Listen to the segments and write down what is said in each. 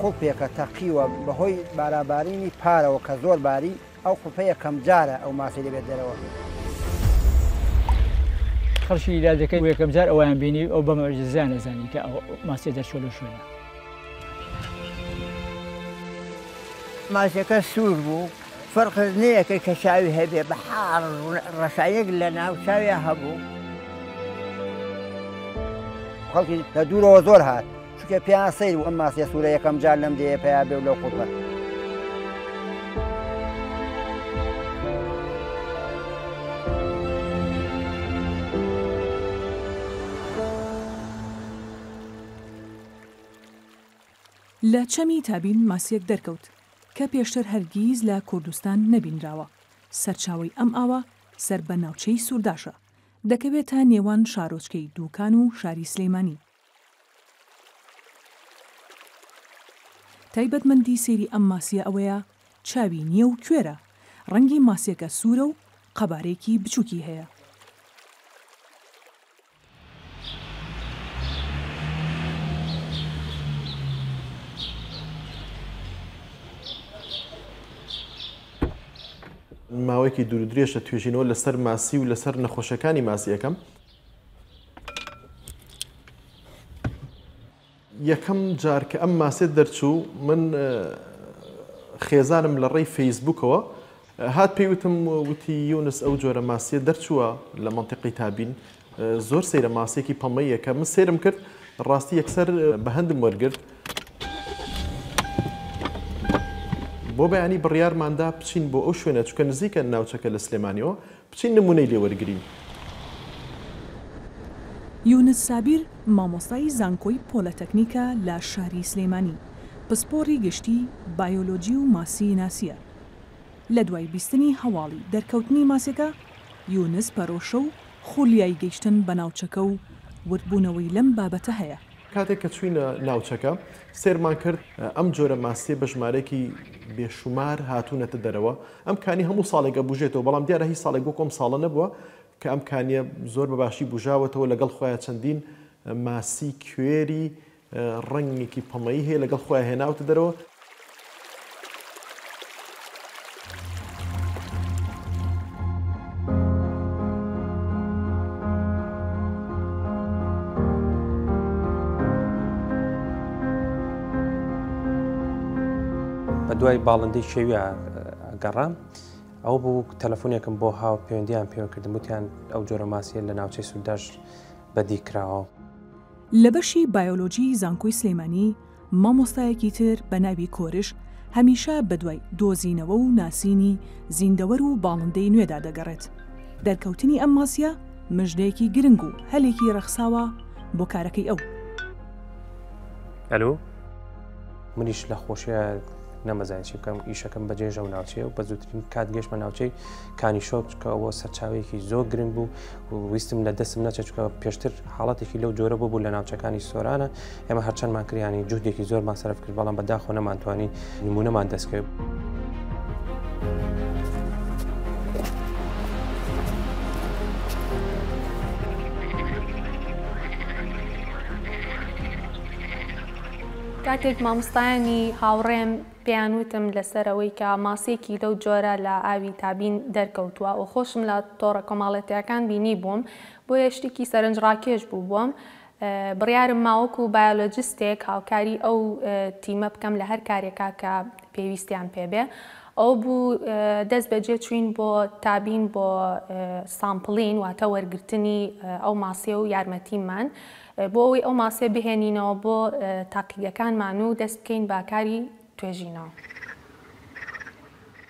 قوڵپێکە تەقیوە بەهۆی بارابارینی پارەوە کە زۆر باری ئەو قوڵپەیە کەم جارە ئەو ماسی دەبێت دەرەوە. خەڵکی عیلاجەکەی یەکەم جار ئەویان بینی ئەو بە مەعجزە نەزانی کە ئەو ماسی دەرچۆ لە شوێنە. ماسیەکە سوور بوو، فەرقت نییەکەی کە چاوی هەبێ بە حاڕ ڕەشایەک لە ناو چاویە هەبوو. خەڵکی لە دوورەوە زۆر هات چونکە پێیان سەیر بوو ئەم ماسیە سوورە یەکەم جار لەم دێ پێیا بێ و لەو قوڵپە. لە چەمی تابین ماسیەک دەرکەوت کە پێشتر هەرگیز لە کوردستان نەبینراوە. سەرچاوی ئەم ئاوە سەر بە ناوچەی سوورداشە، دەکەوێتە نێوان شارۆچکەی دووکان و شاری سلەیمانی. تایبەتمەندی سەیری ئەم ماسیە ئەوەیە چاوی نییە و کوێرە، ڕەنگی ماسیەکە سوورە و قەبارێکی بچووکی هەیە. ماوەیەکی دوور درێژە توێژینەوە لەسەر ماسی و لەسەر نەخۆشەکانی ماسیەکەم. یەکەم جار کە ئەم ماسێت دەرچوو من خێزانم لە ڕێی فەیسبووکەوە هات پێیوتم وتی یونس ئەو جۆرە ماسیە دەرچووە لە منتیقی تابین، زۆر سەیرە ماسیێکی پەمەیە کە من سێرم کرد ڕاستی یەکسەر بە هەندم وەرگرت. بۆ بەیانی بڕیارماندا بچین بۆ ئەو شوێنە چکە نزیکە ناوچەکە لە سلێمانیەوە بچین نمونەی لێوەرگرین. یونس سابیر مامۆستای زانکۆی پۆلەتەکنیکە لە شاری سلێمانی، پسپۆڕی گشتی بایۆلۆجی و ماسی ناسیە. لە دوای بیستنی هەواڵی دەرکەوتنی ماسیەکە یونس پەرۆشە و خولیای گەیشتن بە ناوچەکە و وردبوونەوەی لەم بابەتە هەیە. کاتێک کە چوینە ناوچەکە سێرمان کرد ئەم جۆرە ماسیە بە ژمارەی بێشومار هاتوونەتە دەرەوە. ئەم کانی هەموو ساڵێکە بوژێتەوە، بەڵام دیارە هیچ ساڵێک بۆ کۆم ساڵە نەبووە کە ئەم کانیە زۆر بەباشی بژاوەتەوە لەگەڵ خۆیان چەندین ماسی کوێری ڕەنگێکی پەمەیی هەیە لەگەڵ خۆیان هێناوتە دەرەوە. دوای باڵندەی شەویە گەڕام ئەو بوو تەلەفۆنێکم بۆ هاو پەیوەندیان پێوە کردم وتیان ئەو جۆرە ماسیە لە ناوچەی سووداش بەدیکراوە. لە بەشی بایۆلۆجی زانکۆی سلێمانی مامۆستایەکی تر بە ناوی کۆرش هەمیشە بەدوای دۆزینەوە و ناسینی زیندەوەر و باڵندەی نوێدا دەگەڕێت. دەرکەوتنی ئەم ماسیە مژدەیەکی گرنگ و هەلێکی ڕەخساوە بۆ کارەکەی ئەو. ئەلو منیش لە خۆشیە نەمەزانین چی بکەم، ئیشەکەم بەجێژە و ناوچەیە و بە زووترین کات گەشتمە ناوچەی کانیشۆک چکە ئەوە سەرچاوەیەکی زۆر گرنگ بوو و ویستم لە دەستم نەچە چکە پێشتر حاڵەتێکی لەو جۆرە بوو لە ناوچەکانی سۆرانە. ئێمە هەرچەندمان کریانی جوودێکی زۆرمان سەرف کرد بەڵام بەداخۆ نەمانتوانی نمونەمان دەستکەوت. کاتێک مامۆستایانی هاوڕێم پێیانوتم لەسەرەوەی کە ماسێکی لەو جۆرە لە ئاوی تابین دەرکەوتووە و خۆشم لە تۆڕە کۆماڵەتیەکان بینی بووم، بۆ یەشتێکی سەرنجڕاکێش بووم. بڕیارم ماوەکو و بایۆلۆجیستێک هاوکاری ئەو تیمە بکەم لە هەر کارێکا کە پێویستیان پێبێ. ئەو بوو دەست بەجێ چوین بۆ تابین بۆ سامپڵین واتە وەرگرتنی ئەو ماسیە و یارمەتیمان بۆ ئەوی ئەو ماسێ بهێنینەوە بۆ تاقیگەکانمان و دەست بکەین باکاری توێژینەوە.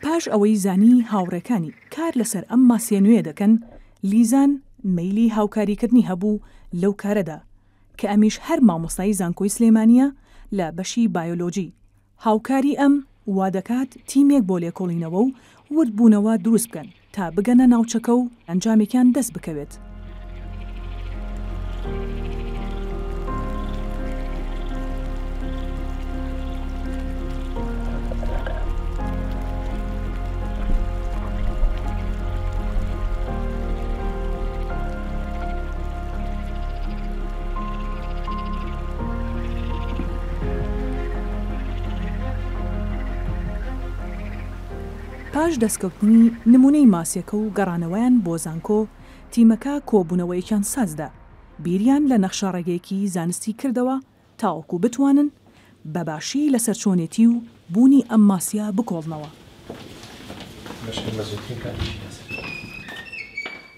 پاش ئەوەی زانی هاوڕێکانی کار لەسەر ئەم ماسیە نوێ دەکەن، لیزان مەیلی هاوکاریکردنی هەبوو لەو کارەدا کە ئەمیش هەر مامۆستای زانکۆی سلێمانیە لە بەشی بایۆلۆجی. هاوکاری ئەم وا دەکات تیمێک بۆ لێکۆڵینەوە و وردبوونەوە دروست بکەن تا بگەنە ناوچەکە و ئەنجامێکیان دەست بکەوێت. پاش دەستکەوتنی نمونەی ماسیەکە و گەڕانەوەیان بۆ زانکۆ تیمەکە کۆبوونەوەیەکیان سازدا بیریان لە نەخشە ڕێگەیەکی زانستی کردەوە تاوەکو بتوانن بەباشی لەسەر چۆنێتی و بوونی ئەم ماسیە بکۆڵنەوە.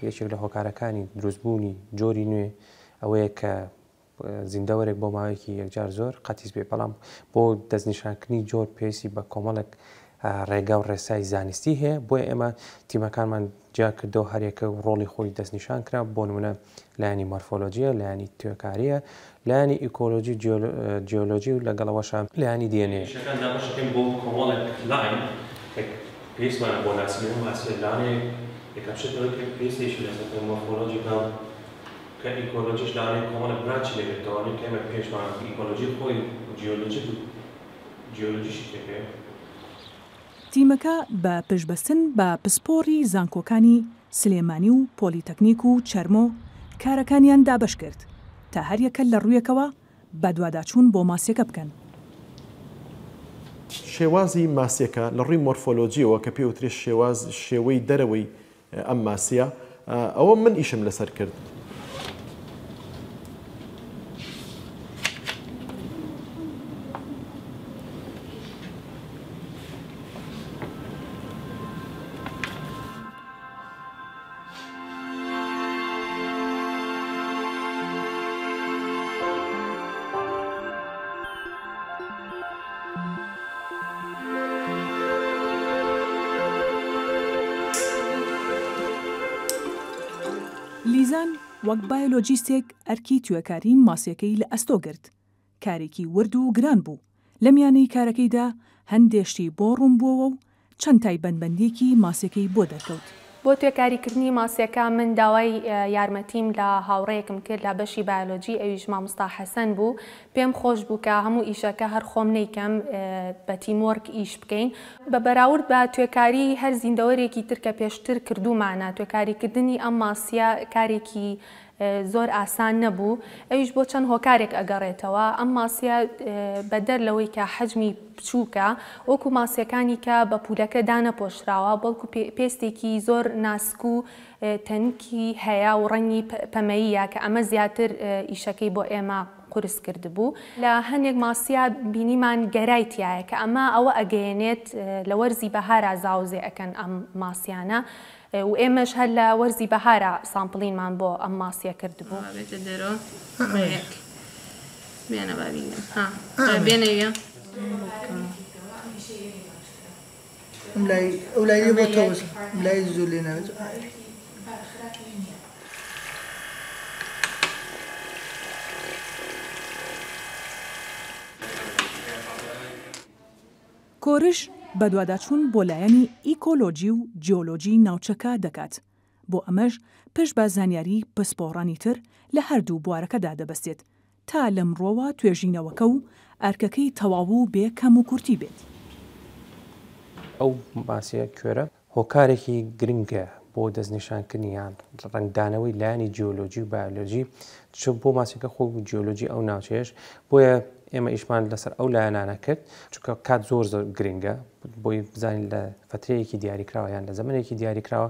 یەکێک لە هۆکارەکانی دروستبوونی جۆری نوێ ئەوەیە کە زیندەوەرێک بۆ ماوەیەکی یەکجار زۆر قەتیس بێ، بەڵام بۆ دەستنیشانکردنی جۆر پێویستی بە کۆمەڵک ڕێگا و ڕێسای زانستی هەیە. بۆیە ئێمە تیمەکانمان جیا کردەوە هەرێکە و ڕۆڵی خۆی دەستنیشان کرا، بۆ نمونە لایانی مۆرفۆلۆجیە، لایانی توێکاریە، لایانی ئیکۆلۆژی جیۆلۆژی و لەگەڵەوەشە لایانی دیێنێ. بۆ کۆمەڵێک لاین پێویستمانە بۆ ناسینەوە ماسیەدانێک یەکەمشتەوە پێویستێکی لەسەر مۆرفۆلۆجیکە کە ئیکۆلۆژیش دانێک کۆمەڵێک برانچی لێبێتەوەی کە ئێمە پێشمان ئیکۆلۆژی خۆی جیۆلۆژیشی تێکێ. تیمەکە بە پشبەستن بە پسپۆڕی زانکۆکانی سلێمانی و پۆلیتەکنیک و چەرمۆ کارەکانیان دابەش کرد تا هەریەکە لە ڕوویەکەوە بە دوواداچوون بۆ ماسیەکە بکەن. شێوازی ماسیەکە لە ڕووی مۆرفۆلۆجیەوە کە پێوترێت شێوەی دەرەوەی ئەم ماسیە، ئەوە من ئیشم لەسەر کرد. لیزان وەک بایۆلۆجیستێک ئەرکی توێکاری ماسیەکەی لە ئەستۆ گرت. کارێکی ورد و گران بوو. لە میانەی کارەکەیدا هەندێشتی بۆ ڕوون بووەوە و چەند تایبەتمەندێکی ماسیەکەی بۆ دەرکەوت. بۆ توێکاریکردنی ماسیەکە من داوای یارمەتیم لە هاوڕەیەکم کرد لە بەشی بایۆلۆجی، ئەویش مامۆستا حەسەن بوو. پێم خۆش بوو کە هەموو ئیشەکە هەر خۆم نەیکەم، بە تیمۆرک ئیش بکەین. بە بەراورد بە توێکاری هەر زیندەوەرێکی تر کە پێشتر کردومانە، توێکاریکردنی ئەم ماسیە کارێکی زۆر ئاسان نەبوو. ئەویش بۆ چەند هۆکارێک ئەگەڕێتەوە. ئەم ماسیە بەدەر لەوەی کە حەجمی بچووکە وەکو ماسیەکانی کە بە پولەکە دانەپۆشراوە، بەڵکو پێستێکی زۆر ناسک و تەنکی هەیە و ڕەنگی پەمەییە کە ئەمە زیاتر ئیشەکەی بۆ ئێمە قورس کرد بوو. لە هەندێک ماسیە بینیمان گەرایتیایە کە ئەوە ئەگەیەنێت لە وەرزی بەهارە زاوزێ ئەەکەن ئەم ماسیانە و ئێمەش هەر لە وەرزی بەهارە سامپڵینمان بۆ ئەم ماسیە کرد بوو. بێنەوە ئەولای بۆ تۆز لای زوو لێ ناوێت. کۆرش بە دوواداچوون بۆ لایەنی ئیکۆلۆجی و جیۆلۆجی ناوچەکە دەکات. بۆ ئەمەش پشت بە زانیاری پسپۆڕانی تر لە هەردوو بوارەکەدا دەبەستێت تا لەمڕۆوە توێژینەوەکە و ئەرکەکەی تەواو بێ کەم و کورتی بێت. ئەو ماسیە کوێرە هۆکارێکی گرنگە بۆ دەستنیشانکردنیان ڕنگدانەوەی لایانی جیۆلۆجی و بایۆلۆجی چ بۆ ماسیەکە خۆ جیۆلۆجی ئەو ناوچەیەش. بۆیە ئێمە ئیشمان لەسەر ئەو لایەنانە کرد چونکە کات زۆر گرنگە بۆی بزانین لە فترەیەکی دیاریکراوە یان لە زەمانێکی دیاریکراوە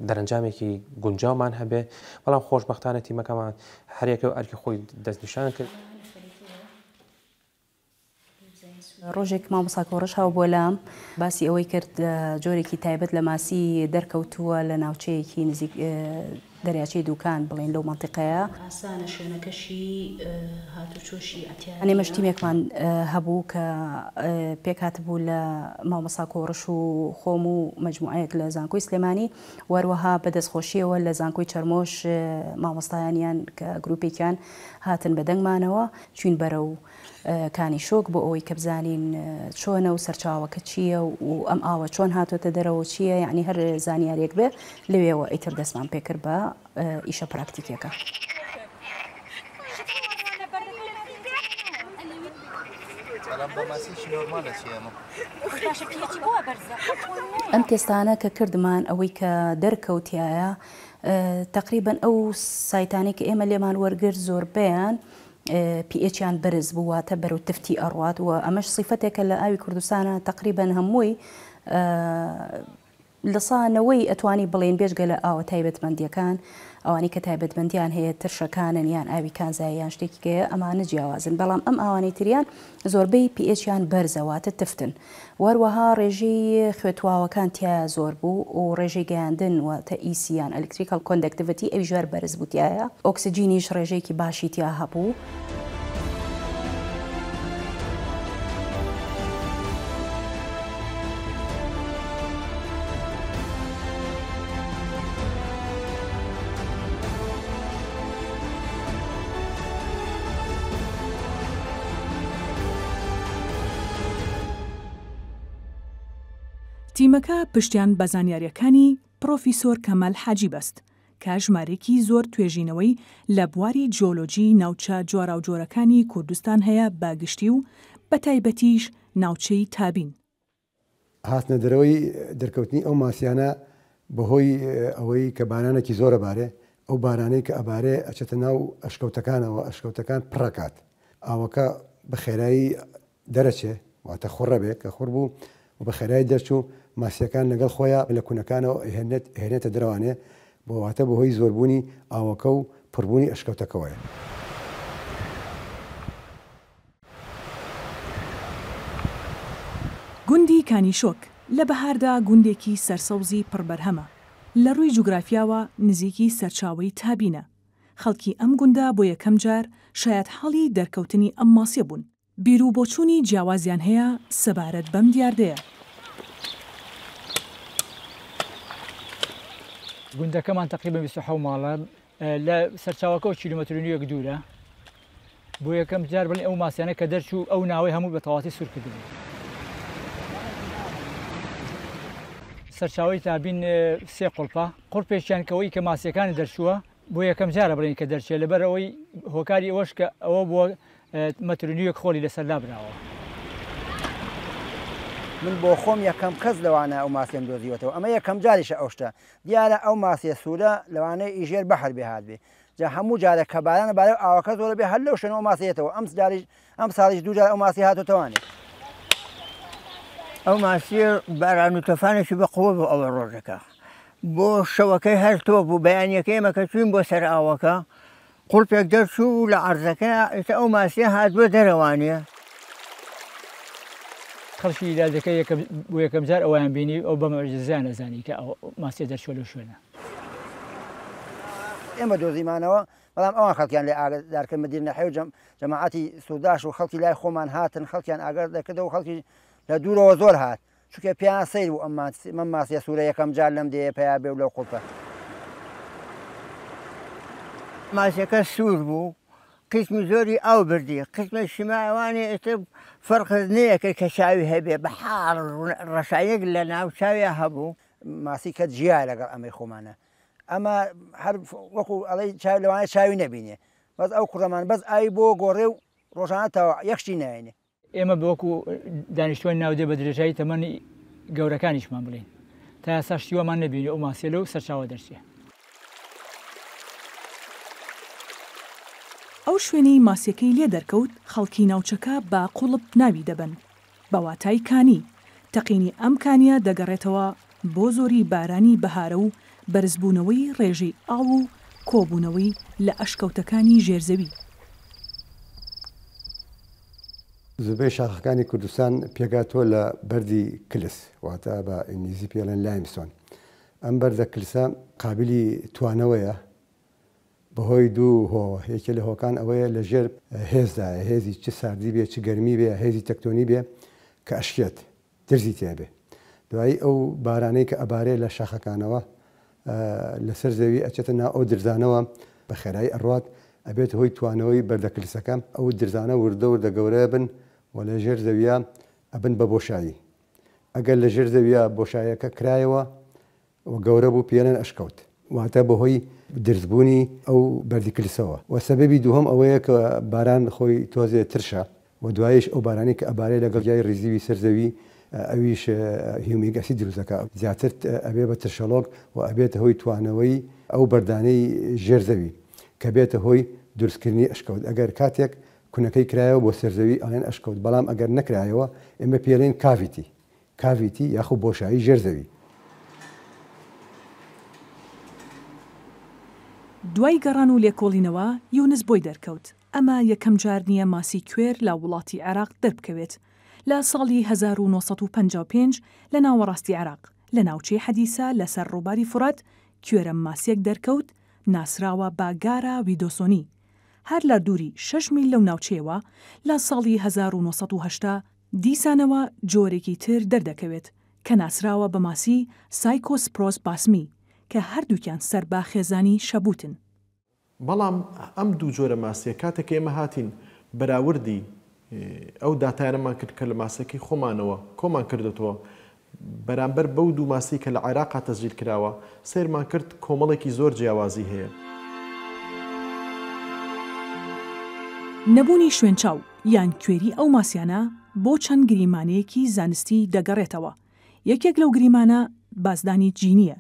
دەرەنجامێکی گونجاومان هەبێ. بەڵام خۆشبەختانە تیمەکەمان هەرێکە و ئەرکی خۆی دەستنیشان کرد. ڕۆژێک مامۆستا کۆڕش هاو بۆ لام باسی ئەوەی کرد جۆرێکی تایبەت لە ماسی دەرکەوتووە لە ناوچەیەکی نزیک دەریاچەی دووکان بڵێن لەو مەنتیقەیە. ئاسانە شوێنەکەشی هاتوچۆشی ئەنێ مەشتیمێکمان هەبوو کە پێک هاتبوو لە مامۆستا کۆڕش و خۆم و مەجموعەیەک لە زانکۆی سلێمانی، وەروەها بەدەستخۆشیەوە لە زانکۆی چەرمۆش مامۆستایانیان کە گروپێکیان هاتن بەدەنگمانەوە چوین بەرە و کانی شۆک بۆ ئەوەی کە بزانین چۆنە و سەرچاوەکە چییە و ئەم ئاوە چۆن هاتوۆتە دەرەوە چییە، یعنی هەر زانیارێک بێ لەوێەوە ئیتر دەستمان پێکرد بە ئیشە پراکتیکەکە. ئەم تێستانە کە کردمان ئەوەی کە دەرکەوتایە تقریبا ئەو سایتانی کە ئێمە لێمان وەرگرت زۆربیان پیئچیان بەرز بوواتە بەرەو تفتی ئەڕوات و ئەمەش سیفەتێکە لە ئاوی کوردستانە تقریبا هەمووی لەسانەوەی ئەتوانی بڵێن بێژگە لە ئاوە تایبەتمەندیەکان ئەوانی کە تایبەتمەندیان هەیە ترشەکانن یان ئاوی کانزاییان شتێکی گەیە ئەمانە جیاوازن بەڵام ئەم ئاوانەی تریان زۆربەی پێچیان بەرزەواتە تفتن وەروەها ڕێژەی خوێتواوەکان تایە زۆر بوو و ڕێژەی گەیاندن واتە ئیسیان ئەلکتریکال کۆندەکتیڤیتی ئەوی ژوار بەرز بووتیایە ئۆکسجینیش ڕێژەیەکی باشی تیا هەبوو. تیمەکە پشتیان بە زانیاریەکانی پرۆفیسۆر کەمال حاجی بەست کە ژمارێکی زۆر توێژینەوەی لە بواری جیۆلۆجی ناوچە جۆرا و جۆرەکانی کوردستان هەیە باگشتی و بە تایبەتیش ناوچەی تابین. هاتنە دەرەوەی دەرکەوتنی ئەو ماسیانە بەهۆی ئەوەی کە بارانێکی زۆرە بارێ ئەو بارانەی کە ئەبارێ ئەچێتە ناو ئەشکەوتەکانەوە ئەشکەوتەکان پڕەکات ئاوەکە بە خێرایی دەرەچێ واتە خوڕە بێ کە خوڕ بوو و بە خێرایی دەرچوو ماسیەکان لەگەڵ خۆیان لە کوونەکانەوە هێنێتە دەروانێ بۆ واتە بەهۆی زۆربوونی ئاوەکە و پڕبوونی ئەشکەوتەکەوەیە. گوندی کانیشۆک لە بەهاردا گوندێکی سەرسەوزی پڕبەرهەمە لە ڕووی جوگرافیاوە نزیکی سەرچاوەی تابینە. خەڵکی ئەم گوندە بۆ یەکەم جار شاید هەڵی دەرکەوتنی ئەم ماسیە بوون. بیر و بۆچوونی جیاوازیان هەیە سەبارەت بەم دیاردەیە. گوندەکەمان تقریبا 27 ماڵە لە سەرچاوەکە کیلومتر و نیوەک دوورە بۆ یەکەم جار بڵێن ئەو ماسیانە کە دەرچوو ئەو ناوەی هەموو بە تەواتی سوور کردبوو. سەرچاوی تابین سێ قوڵپێکیانکەوەی کە ماسیەکانی دەرچووە بۆ یەکەم جارە بڵێن کە دەرچێت لەبەر ئەوەی هۆکاری ئەوەش کە ئەوە بووە مەتر و نیوەک خۆلی لەسەر لابراوە. من بۆ خۆم یەکەم کەس لەوانە ئەو ماسیەم دۆزیوەتەوە ئەمە یەکەم جاریشە ئەو شتە دیارە ئەو ماسیە سوورە لەوانەیە ئیژێر بەحر بێهات بێ جا هەموو جارە کە بارانە بارە ئاوەکە زۆرە بێ هەر لەو شوێنەوە ماسیێتەوە ئەم ساڵیش دوو جار ئەو ماسی هاتوتەوانێ. ئەو ماسی باران و تەفانێکی بەقووە بۆ ئەوە ڕۆژەکە بۆ شەوەکەی هەر تۆ بوو بەیانیەکەی ئێمە کە چوین بۆ سەر ئاوەکە قوڵپێک دەرچوو لە عەرزەکە ئێستا ئەو ماسیە هات بۆ دەرەوانە. خەڵکی ئیلادەکە بۆ یەکەم جار ئەویان بینی ئەو بە مەعجزەیان نەزانی کە ئەو ماسیە دەرچووە لەو شوێنە. ئێمە دۆزیمانەوە بەڵام ئەوان خەڵکیان لێ ئاگادارکرد مدیر نەحێ و جەماعەتی سووداش و خەڵکی لای خۆمان هاتن خەڵکیان ئاگار دەکردەوە و خەڵکی لە دوورەوە زۆر هات چونکە پێیان سەیر بوو ئەم ماسیە سوورە یەکەم جار لەم دێ پیا بێ و لەو قوڵپە. ماسیەکە سوور بوو قسمی زۆری ئاو بردی قسمە شیماوانی ئێستا فەرقنەیەکە کە چاوی هەبێ بەحار ڕەشایەک لە ناو چاویە هەبوو ماسی کە جیا لەگەڵ ئەمەی خۆمانە ئەمە هەر وەکو ئەڵەی چاوی لەوانە چاوی نەبینێ بەس ئەو کوڕەمان بەس ئاوی بۆ گۆڕێ و ڕۆژانە تاوە یەکشتی ناینێ. ئێمە بۆکو دانیشتوانی ناودێ بە درێژایی تەمەنی گەورەکانیشمان بڵێن تا ئێستا شتیوەمان نەبینێ ئەو ماسیە لەو سەرچاوە دەرچێ. ئەو شوێنەی ماسیەکەی لێ دەرکەوت خەڵکی ناوچەکە بە قوڵب ناوی دەبن بە واتای کانی تەقینی ئەم کانیە دەگەڕێتەوە بۆ زۆری بارانی بەهارە و بەرزبوونەوەی ڕێژەی ئاو و کۆبوونەوەی لە ئەشکەوتەکانی ژێرزەوی. زوبەی شاخەکانی کوردستان پێگاتۆ لە بەردی کلس واتە بە ئینگلیزی پێڵێن لایمستۆن. ئەم بەردە کلسە قابلی توانەوەیە بەهۆی دوو هۆ یەکێ لە هۆکان ئەوەیە لە ژێر هێزدایە هێزی چ ساردی بێ چ گەرمی بێ هێزی تەکتۆنی بێ کە ئەشکێت درزی تێبێ دوایی ئەو بارانەی کە ئەبارێ لە شاخەکانەوە لەسەر زەوی ئەچێتە ناو ئەو درزانەوە بە خێرایی ئەڕات ئەبێت هۆی توانەوەی بەردەکلسەکە ئەو درزانە وردە وردە گەورەیە بن و لە ژێر زەویە ئەبن بە بۆشایی ئەگەر لە ژێر زەویە بۆشایەکە کرایەوە و گەورە بوو پێێنن ئەشکەوت واتە بەهۆی درزبوونی ئەو بەردی کلسەوە و سەبەبی دووهەم ئەوەیە کە باران خۆی تۆزێ ترشە و دوایش ئەو بارانی کە ئەبارەی لەگەڵ جای ڕیزیوی سەرزەوی ئەویش هیومیک ئەسید دروستەکە زیاتر ئەبێ بە ترشەڵۆک و ئەبێتە هۆی توانەوەی ئەو بەردانەی ژێرزەوی کە بێتە هۆی دروستکردنی ئەشکەوت ئەگەر کاتێک کوونەکەی کرایەوە بۆ سەرزەوی ئەڵێن ئەشکەوت بەڵام ئەگەر نەکرایەوە ئێمە پێڵێن کاڤیتی کاڤیتی یاخو بۆشایی ژێرزەوی. دوای گەڕان و لێکۆڵینەوە یونس بۆی دەرکەوت ئەمە یەکەم جار نییە ماسی کوێر لە وڵاتی عێراق دەربکەوێت. لە ساڵی 1955 لە ناوەڕاستی عێراق لە ناوچەی حەدیسە لەسەر ڕووباری فورات کوێرە ماسیەک دەرکەوت ناسراوە بە گارە ویدۆسۆنی. هەر لە دووری 6 میل لەو ناوچەیەوە لە ساڵی 1970 دیسانەوە جۆرێکی تر دەردەکەوێت کە ناسراوە بە ماسی سایکۆسپرۆس باسمی کە هەردووکیان سەر با خێزانی شەبوتن. بەڵام ئەم دوو جۆرە ماسیە کاتێک ئێمە هاتین بەراوردی ئەو داتایانەمان کرد کە لە ماسەکەی خۆمانەوە کۆمان کردێتەوە بەرامبەر بەو دوو ماسی کە لە عێراقا تەسجیل کراوە سیرمان کرد کۆمەڵێکی زۆر جیاوازی هەیە. نەبوونی شوێنچاو یان کوێری ئەو ماسیانە بۆ چەند گریمانەیەکی زانستی دەگەڕێتەوە. یەکێک لەو گریمانە بازدانی جینیە.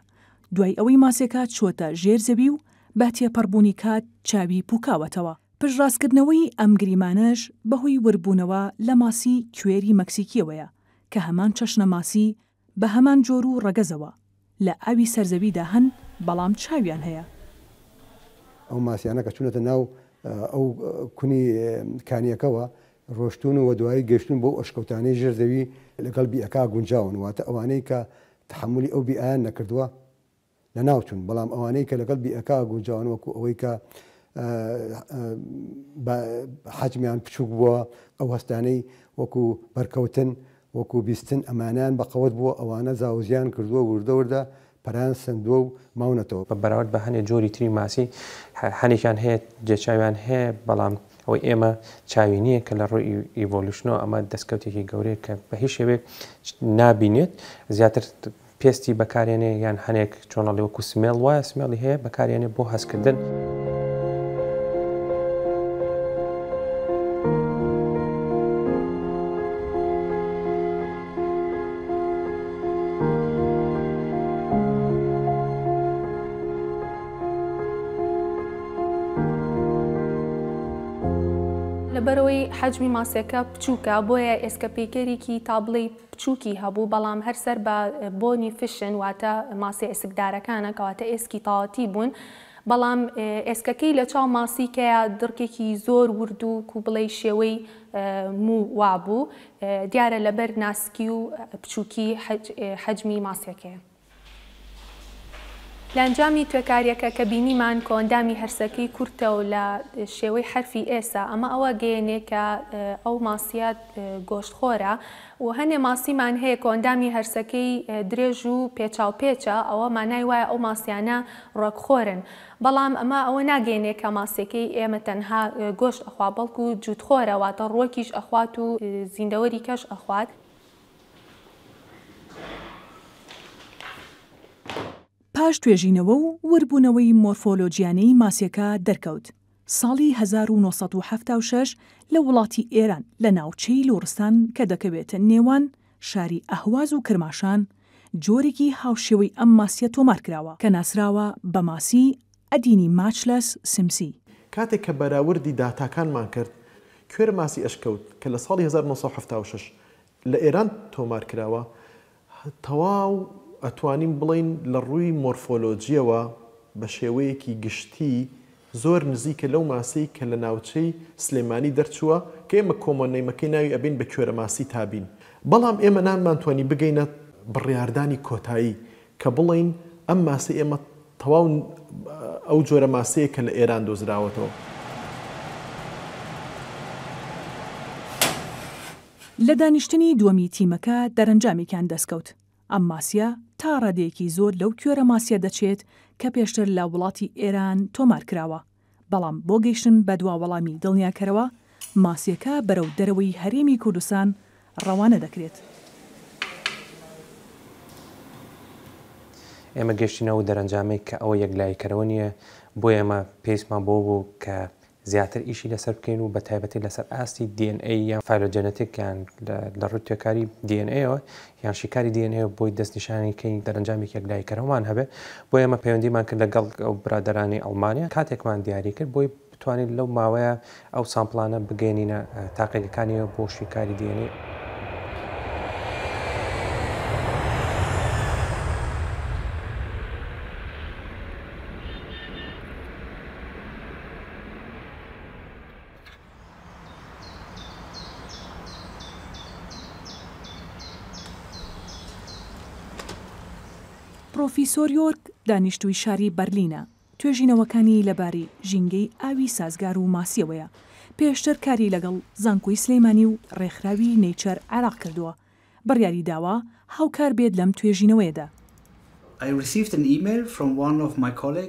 دوای ئەوەی ماسێکە چۆتە ژێر زەوی و بە تێپەڕبوونی کات چاوی پوکاوەتەوە. پشڕاستکردنەوەی ئەم گریمانەش بەهۆی وربوونەوە لە ماسی کوێری مەکسیکیەوەیە کە هەمان چەشنە ماسی بە هەمان جۆر و ڕەگەزەوە لە ئاوی سەرزەویدا هەن بەڵام چاویان هەیە. ئەو ماسیانە کە چونەتە ناو ئەو کونی کانیەکەەوە ڕۆشتون و دوایی گەشتون بۆ ئەشکەوتانەی ژێرزەوی لەگەڵ بیئەکا گونجاون واتە ئەوانەی کە تحملی ئەو بیئیان نەکردووە لە ناوچوون بەڵام ئەوانەی کە لەگەڵ بیئەکا گونجاون وەکو ئەوەی کە حەجمیان بچووک بووە ئەو هەستانەی وەکو بەرکەوتن وەکو بیستن ئەمانیان بەقەوت بووە ئەوانە زاوزیان کردووە وردەوردە پەران سندووە و ماونەتەوە. بە بەراورد بە هەنێک جۆری تری ماسی هەنێکیان هەیە جێچاویان هەیە بەڵام ئەوەی ئێمە چاوی نییە کە لە ڕووی ئیڤۆلوشنەوە ئەمە دەستکەوتێکی گەورەیە کە بە هیچ شێوێک نابینێت زیاتر پێستی بەکارێنێ یان هەنێک چۆنەڵی وەکو سمێڵ وایە سمێڵی هەیە بەکارێنێ بۆ هەستکردن. لەبەرەوەی حەجمی ماسیەکە بچووکە بۆیە ئێسکەپێکەرێکی تابڵی بچووکی هەبوو بەڵام هەرسەر بە بۆنی فشن واتە ماسی ئێسکدارەکانە کەواتە ئێسکی تاواتی بوون بەڵام ئێسکەکەی لە چاو ماسیکەیە دڕکێکی زۆر ورد و کوبڵی شێوەی مو وابوو دیارە لەبەر ناسکی و بچووکی حەجمی ماسیەکەیە. لە ئەنجامی توێکاریەکە کە بینیمان کە ئەندامی هەرسەکەی کورتەوە لە شێوەی حرفی ئێسا ئەمە ئەوە گەیەنێ کە ئەو ماسیات گۆشتخۆرە و هەنێ ماسیمان هەیە کە ئەندامی هەرسەکەی درێژ و پێچاوپێچە ئەوە مانای وایە ئەو ماسیانە ڕۆکخۆرن بەڵام ئەمە ئەوە ناگەێنێ کە ماسیەکەی ئێمە تەنها گۆشت ئەخوا بەڵکو و جووتخۆرە واتە ڕۆکیش ئەخوات و زیندەوەری کەش ئەخوات. پاش توێژینەوە و وربوونەوەی مۆرفۆلۆجیانەی ماسیەکە دەرکەوت. ساڵی 1976 لە وڵاتی ئێران لە ناوچەی لۆڕستان کە دەکەوێتە نێوان شاری ئەهواز و کرماشان جۆرێکی هاوشێوەی ئەم ماسیە تۆمار کراوە کە ناسراوە بە ماسی ئەدینی ماچلەس سمسی. کاتێک کە بەراوردی داتاکانمان کرد کوێر ماسی ئەشکەوت کە لە ساڵی 1976 لە ئێران تۆمار کراوە تەواو ئەتوانین بڵین لە ڕووی مۆرفۆلۆجیەوە بە شێوەیەکی گشتی زۆر نزیکە لەو ماسی کە لە ناوچەی سلێمانی دەرچووە کە ئێمە کۆمۆنەیمەکەی ناوی ئەبین بە کوێرە ماسی تابین بەڵام ئێمە نامانتوانی بگەینە بڕیاردانی کۆتایی کە بڵین ئەم ماسی ئێمە تەواو ئەو جۆرە ماسەیە کە لە ئێران دۆزراوەتەوە. لە دانیشتنی دووەمی تیمەکە دەرەنجامێکیان دەستکەوت. ئەم ماسیە تا ڕادەیەکی زۆر لەو کوێرە ماسیە دەچێت کە پێشتر لە وڵاتی ئێران تۆمار کراوە بەڵام بۆ گەیشتن بە دواوەڵامی دڵنیاکەرەوە ماسیەکە بەرەو دەرەوەی هەرێمی کوردستان ڕەوانە دەکرێت. ئێمە گەشتینەوە دەرەنجامێک کە ئەوە یەکلایکەرەوە نییە بۆ ئێمە پێویستمان بۆ کە زیاتر ئیشی لەسەر بکەین و بە تایبەتی لەسەر ئاستی DNA یان فایلۆجەنەتیکیان لە ڕووی توێکاری DNA-ەوە یان شیکاری DNA بۆی دەستنیشانێکی دەرەنجامێک یەکلایکەرەوەمان هەبێ بۆ ئێمە پەیوەندیمان کرد لەگەڵ ئەو برادەرانی ئەڵمانیا کاتێکمان دیاری کرد بۆی بتوانین لەو ماوەیە ئەو سامپڵانە بگەێنینە تاقیەکانیەوە بۆ شیکاری DNA. پرۆفیسۆر یۆرک دانیشتووی شاری بەرلینە. توێژینەوەکانی لەباری ژینگەی ئاوی سازگار و ماسیەوەیە. پێشتر کاری لەگەڵ زانکۆی سلەیمانی و ڕێکخراوی نەیچەر عێراق کردووە. بڕیاری داوە هاوکار بێت لەم توێژینەوەیەدا.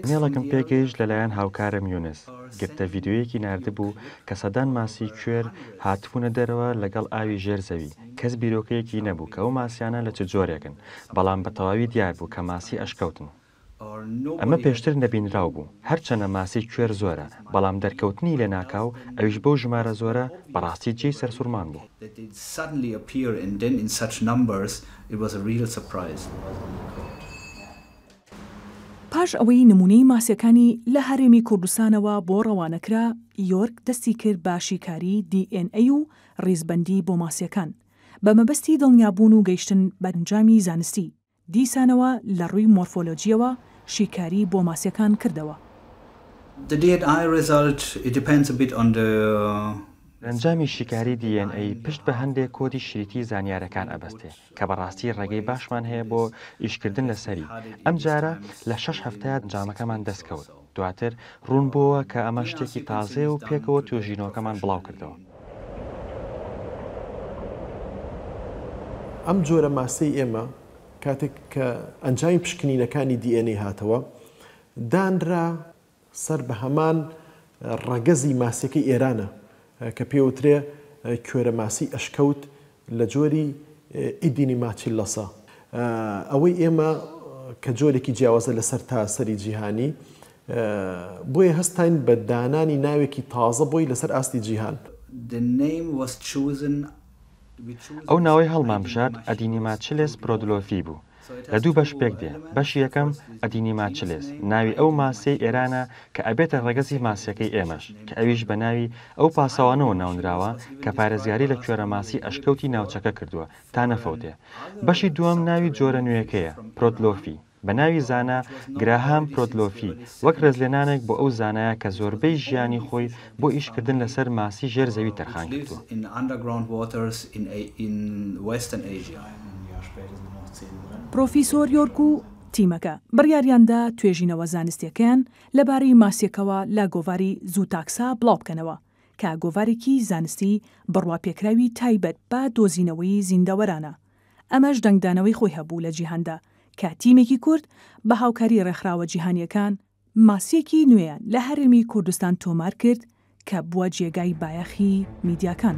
مێڵەکەم پێگەیشت لەلایەن هاوکارم یونس گرتە ڤیددیویەکی نردبوو کە سەدان ماسی کوێر هاتبوونە دەرەوە لەگەڵ ئاوی ژێرزەوی کەس بیرۆکەیەکی نەبوو کە ئەو ماسیانە لە چ جۆرێکن بەڵام بە تەواوی دیار بوو کە ماسی ئەشکەوتن. ئەمە پێشتر نەبینراو بوو هەرچەنە ماسی کوێر زۆرە بەڵام دەرکەوتنی لە ناکاو ئەویش بەو ژمارە زۆرە بەڕاستی جێی سەرسوورمان بوو. پاش ئەوەی نمونەی ماسیەکانی لە هەرێمی کوردستانەوە بۆ ڕەوانەکرا، یۆرک دەستی کرد بە شیکاری DNA و ڕیزبەندی بۆ ماسیەکان بە مەبەستی دڵنیابوون و گەیشتن بەرنجامی زانستی. دیسانەوە لە ڕووی مۆرفۆلۆجیەوە شیکاری بۆ ماسیەکان کردەوە. ئەنجامی شیکاری DNA پشت بە هەندێک کۆدی شریتی زانیارەکان ئەبەستێ کە بەڕاستی ڕێگەی باشمان هەیە بۆ ئیشکردن لەسەری. ئەم جارە لە 6 هەفتەیە ئەنجامەکەمان دەستکەوت. دواتر ڕوون بووە کە ئەمە شتێکی تازێ و پێکەوە توێژینەوەکەمان بڵاو کردەوە. ئەم جۆرە ماسەی ئێمە کاتێک کە ئەنجامی پشکنینەکانی DNA هاتەوە دانرا سەر بە هەمان ڕەگەزی ماسیەکەی ئێرانە کە پێوترێ کوێرە ماسی ئەشکەوت لە جۆری ئیدینی ماچی لەسا. ئەوەی ئێمە کە جۆرێکی جیاوازە لەسەر تاسەری جیهانی بۆیە هەستین بە دانانی ناوێکی تازە بۆی لەسەر ئاستی جیهان. ئەو ناوەی هەڵمان بژات ئەدینیماچلێس پرۆدلۆفی بوو. لە دوو بەش پێک دێ. بەشی یەکەم ئەدینیماچلێس ناوی ئەو ماسەی ئێرانە کە ئەبێتە ڕێگەزی ماسیەکەی ئێمەش کە ئەویش بە ناوی ئەو پاسەوانەوە ناونراوە کە پارێزگاری لە کوێرە ماسی ئەشکەوتی ناوچەکە کردووە تا نەفەوتێ. بەشی دووەم ناوی جۆرە نوێیەکەیە پرۆدلۆفی بە ناوی زانا گراهام پرۆدلۆفی وەک ڕێزلێنانێک بۆ ئەو زانایە کە زۆربەی ژیانی خۆی بۆ ئیشکردن لەسەر ماسی ژێر زەوی تەرخان کردووە. پرۆفیسۆر یۆرک و تیمەکە بڕیاریاندا توێژینەوە زانستیەکەیان لەبارەی ماسیەکەوە لە گۆڤاری زووتاکسا بڵاو بکەنەوە کە گۆڤارێکی زانستی بڕواپێکراوی تایبەت بە دۆزینەوەی زیندەوەرانە. ئەمەش دەنگدانەوەی خۆی هەبوو لە جیهاندا کە تیمێکی کورد بە هاوکاری ڕێکخراوە جیهانیەکان ماسیەکی نوێیان لە هەرێمی کوردستان تۆمار کرد کە بووە جێگای بایەخی میدیاکان.